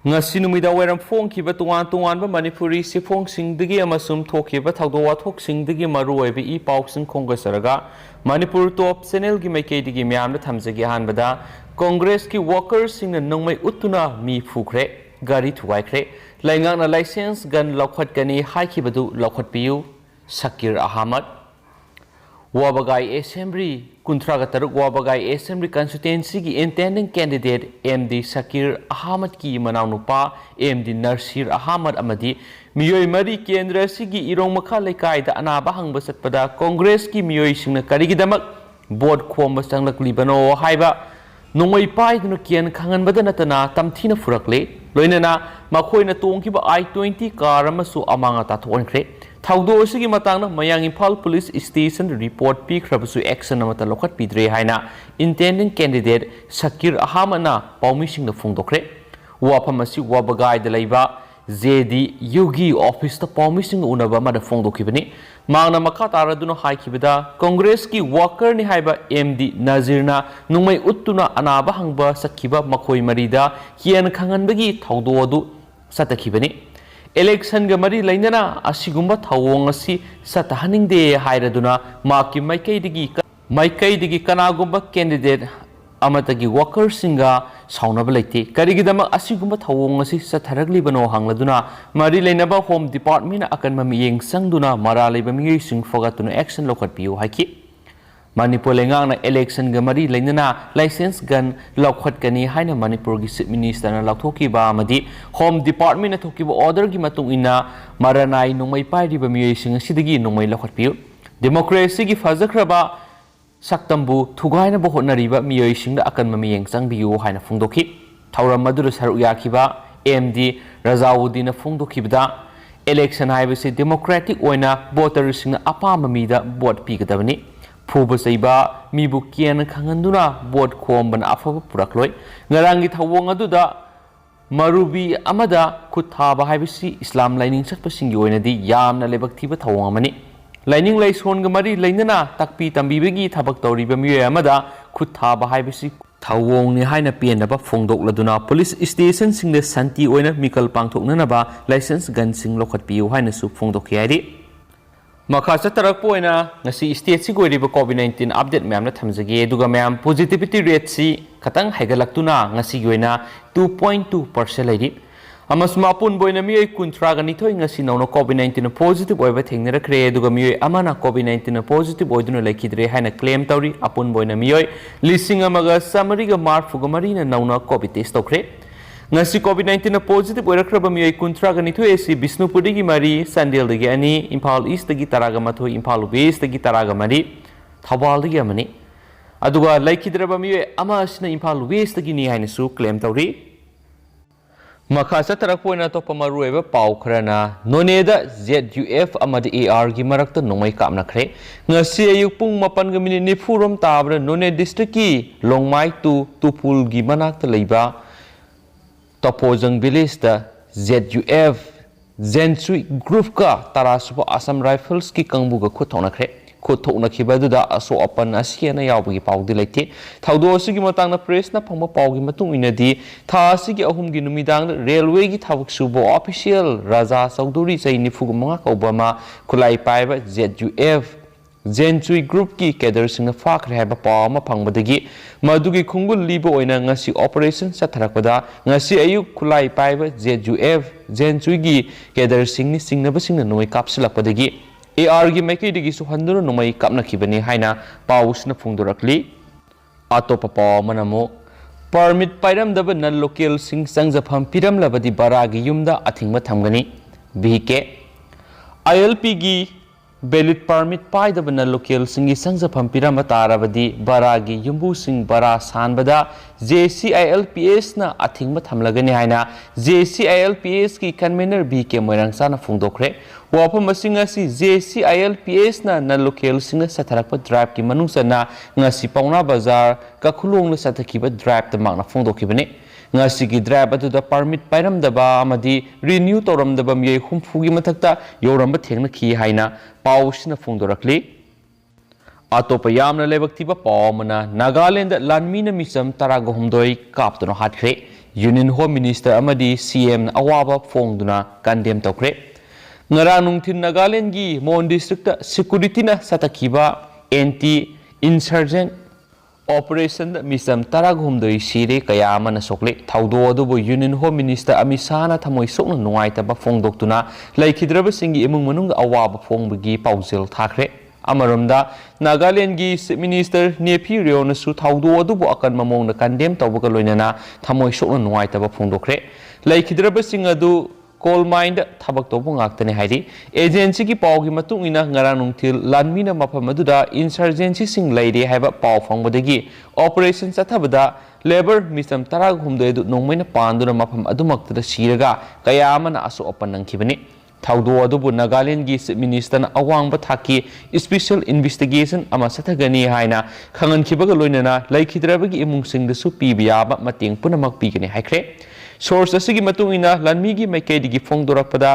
ngasi numida wairam phongkhiba tungan manipuri sifongsingbdagi amasum thokhiba thawdo wathoksingdagi maru oiba I pausing khongasaraga manipur top channel gi maikeidigi myamna thamjagi hanbada congress ki workers singna nongmei uttuna mi phukre gari thuwaikhre laingangna license gan laukhatkani haikhibadu laukhatpiu Sakir Ahmad Wabagai Assembly Kuntraga Taruk Wabagai Assembly constituency ki intending candidate MD Sakir Ahmad ki manaunupa MD Narsir Ahmad amadi miyoi mari kendra sigi irong makha lekai da anaba hangba satpada congress ki miyoi singna karigidamak board khomba sanglakliba haiba nongmei paiduna kian khanganbada natana tamthina furakle loinana makhoina tongkiba I-20 car amasu amanga tathonkhre thawdo asigi matangna mayang Imphal police station report pi khrabasu action amata lokhat pidre haina intending candidate Sakir Ahmad na paumishing na phongdokre wafam asi wabagai da leiba ZD Yugi office ta paumishing unaba ma da phongdokhibani mangna makha taraduna haikibada congress ki worker ni haiba MD Nazirna nungmei uttuna anaba hangba sakhiba makhoi marida kian khanganbagi thawdo adu satakhibani election ga mari lainana asigumba thawong asi satahaningde hairaduna maki maikaidigi kanagumba candidate amatagi worker singa saunaba leite karigidama asigumba thawong asi satharaglibano hangladuna mari lainaba home department akan mamiyeng sangduna mara leiba miyei sing fogatuna action lokhatpiu haiki Manipur lengang na election ga mari lainana license gan laukhatkani haina Manipur gi chief minister na lauthokiba amadi home department na thokiba order gi matung ina maranai nongmei pairiba miyei sing asidagi nongmei laukhatpiu democracy gi fajakraba saktambu thugaina bo honariba miyei sing da akan mamiyeng changbiu haina phongdokhi thauram madura saru yakhiba MD Razawuddin na phongdokhibda election haibase democratic oina voter sing apama mida vote pigadabani Fuba saiba mibu kian khanganduna board khomban afaba purakloi ngarangi thawong aduda marubi amada khuthaba haibisi islam lining satpasingi oinadi yamna lebak thiba thawong amani lining laison ga mari lainana takpi tambibegi thabak tawriba miye amada khuthaba haibisi thawong ni haina pianaba phongdokladuna police station singde santi oina mikal pangthoknanaba license gun sing lokhatpiu haina su phongdokhiari Makasa tarakpoina ngasi state si goiriba COVID-19 update ma'am na thamjage duga ma'am positivity rate si khatang haigalaktuna ngasi goina 2.2% lairi amasma pun boina mi kuntra ga nithoi ngasi nauno COVID-19 positive oiba thengnarakre duga mi amana COVID-19 positive oiduna laikidre haina claim tawri apun boina mi lising amaga summary ga marfuga marina nauna COVID test tokre ngasi COVID-19 positive oirakraba miyai kuntra ga nithoi esi Bisnupuri gi mari Sandel dagi ani Imphal East dagi taraga mathoi Imphal West dagi taraga mari Thawal dagi amani aduga laikhidraba miyai ama asina Imphal West dagi ni haina su claim tawri makasa tarakpoina topa marueba pau khrana Noney da ZUF amadi AR gi marakta Nongmei Kapnakhre ngasi ayuk pung 8:40 rom tabra Noney district ki Nongmei tu Tupul gi manakta leiba Topozang village da ZUF Zensui group ka tarasupa Assam Riffles ki kangbu ga khuthoknakhiba da aso apan asiana yawbagi pawdi leite thawdo asigi matangna press na phangba pawgi matung inadi tha asigi ahum gi numidang railway gi thawak subo official Raja Chaudhuri chai nifuga kaubama khulai paiba ZUF Zensui group ki cadre singna fakhre haiba pawma phangbadagi madugi khungul libo oina ngasi operation satharakpada ngasi ayuk khulai paiba ZUF Zensui gi cadre singni singnaba singna noi kapsilakpadagi AR gi maikidigi su handuru nomai kapnakhibani haina pawusna phungdorakli atopa pawmanamo permit pairam daba nan local sing sangjafam piram labadi baragi yumda athingma thamgani BK ILP gi Valid permit pai da bana local singi sangza pampira matarabadi baragi yumbu sing bara sanbada JCILPS na athingma thamlagani haina JCILPS ki convener BK moirangsa na phungdokre wapam masinga si JCILPS na local singna satharakpa drive ki manungsa na ngasi pauna bazar ka khulong na sathakiba drive ta magna phungdokibani ngasi ki drive atu da permit pairam daba amadi renew toram daba miyai humfugi mathakta yoramba thengna khi haina pawsina phungdorakli atopa yamna lebak thiba pawmana Nagaland lanmina misam taraga humdoi kaptuna hatkre Union Home Minister amadi CM awaba fongduna condemn tokre ngarang nungthin Nagaland gi Mon district security na satakhiba anti insurgent operation misam taragumdoi sire kaya amana sokle thaudo adubu Union Home Minister amisana thamoi sokna nuaitaba fongdoktuna laikhidraba singi imung manung awaba fongbagi paujil thakhre Amarumda Nagaland gi Chief Minister Nephi Reo su thaudo adubu akan mamong na condemn tawbaga loinana thamoi sokna nuaitaba fongdokre laikhidraba sing adu coal mine da thabak tawbu ngaktane hairi agency ki paw gi matung ina ngarang nungthil lanmina mafam aduda insurgency sing leire haiba paw fangbadagi operation sathabada labor misam tarag humdoi du Nongmei na panduna mafam adumakta siraga kaya amana aso opanangkhibani thaudo adubu Nagaland gi Chief Minister na awangba thaki special investigation ama sathagani haina khangankhibaga loinana laikhidrabagi imungsing da su pibiyaba mateng punamak pigani haikre source asigi matungina lanmi gi maikaidigi fongdorakpada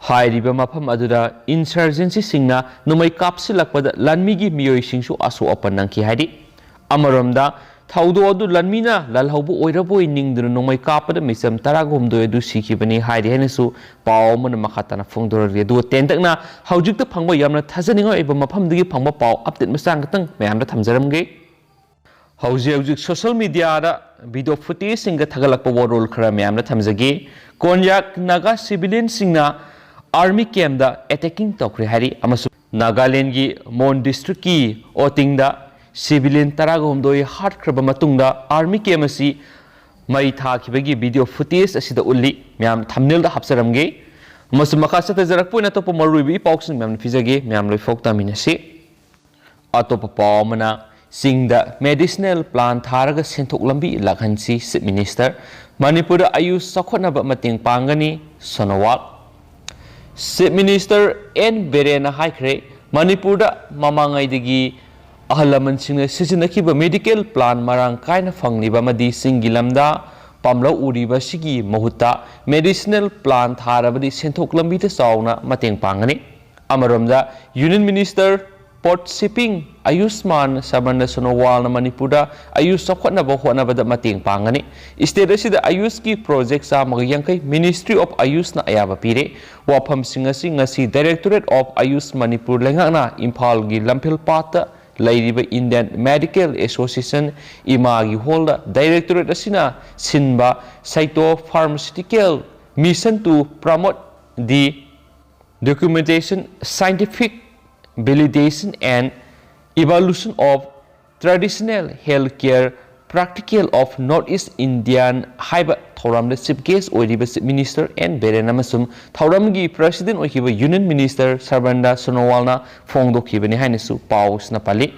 hairiba mafam aduda insurgency singna numai kapsilakpada lanmi gi miyoi singsu asu opanangki hairi amaromda thaudo adu lanmina lalhaubu oiraboi ningduna numai kapada misam taragomdo edu sikhibani hairi henesu paw man makhatana fongdorari du tentakna haujikta phangba yamna thajaninga eba mafam digi phangba paw update masang katang mayamda thamjaramge hauji social media da video footage singa thagalakpa warol khara mayamna thamjagi konyak naga civilian singna army camp da attacking tokre hari amasu Nagaland gi Mon district ki oting da civilian taragomdoi hard kraba matungda army camp asi mai thakibagi video footage asida ulli mayam thumbnail da hapsaramge amasu makasa tajarakpo na topa maruibi pauksing mayam fizage mayam loi fokta minasi atopa pawmana Singda medicinal plant tharaga senthok lambi lakhansi Chief Minister Manipur ayush sakhonaba mating pangani Sonowal Chief Minister N Berena haikre Manipur da mamangai digi ahalaman singna sisinakhiba medical plant marang kaina phangniba madi singilamda pamlo uriba sigi mahutta medicinal plant tharabadi senthok lambi ta sauna mateng pangani amaromda Union Minister Port Shipping Ayushman Sabarna Sonowal na Manipura Ayush sakhotnaba hotnabada mateng pangani state asida Ayush ki project sa magyangkai Ministry of Ayush na ayaba pire wafam singasi ngasi Directorate of Ayush Manipur lengakna Imphal gi Lamphel Pata lairiba Indian Medical Association ima gi holda Directorate asina sinba Saito Pharmaceutical mission to promote the documentation scientific validation and evolution of traditional healthcare practical of Northeast Indian haiba thoramda chief guest oiriba Chief Minister N Berena masum thoramgi president oikiba Union Minister Sarvanda Sonowalna fongdokhibani hainasu pausna pali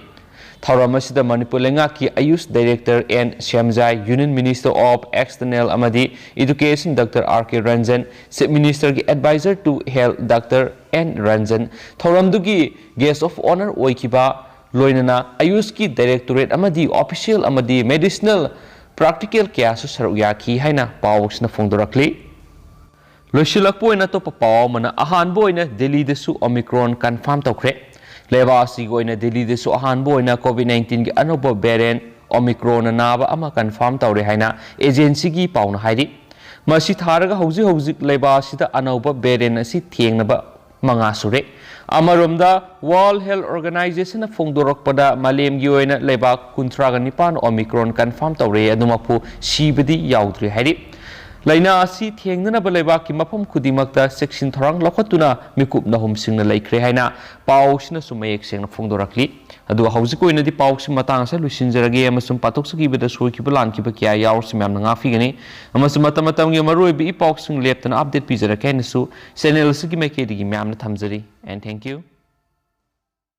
thoramasida Manipur lengaki Ayush Director N Shamjai Union Minister of External amadi Education Dr. R.K. Ranjan Chief Minister ki advisor to Health Dr. N Ranjan thoramdugi guest of honor oikiba loinana Ayush ki Directorate amadi official amadi medicinal practical kya su saruyaki haina pawsna fongdorakli loisilakpo ina to papaw mana ahanbo ina Delhi desu Omicron confirm tawkhre Levasi go ina Delhi desu ahanbo ina COVID-19 gi anoba variant Omicron naba ama confirm tawre haina agency gi pawna hairi masi tharaga hauji lebasida anoba variant asi thengnaba manga sure amaromda World Health Organization na fongdorokpada malem gi oina lebak kuntraga nipan Omicron confirm tawre adumapu sibadi yaudri hairi laina asi thengnana baleba ki mafam khudimakta section thorang lokhatuna mikup nahum singna laikre haina pausna sumayek sengna fongdorakli adu haujiko inadi pausi matang sa lusinjarage amasum patoksagi beda soikiba lankiba kya yaursim yamna ngafigani amasum matamatam gi maroi bi pausing leptana update pizara kainasu channel sigi mekedi gi myamna thamjari and thank you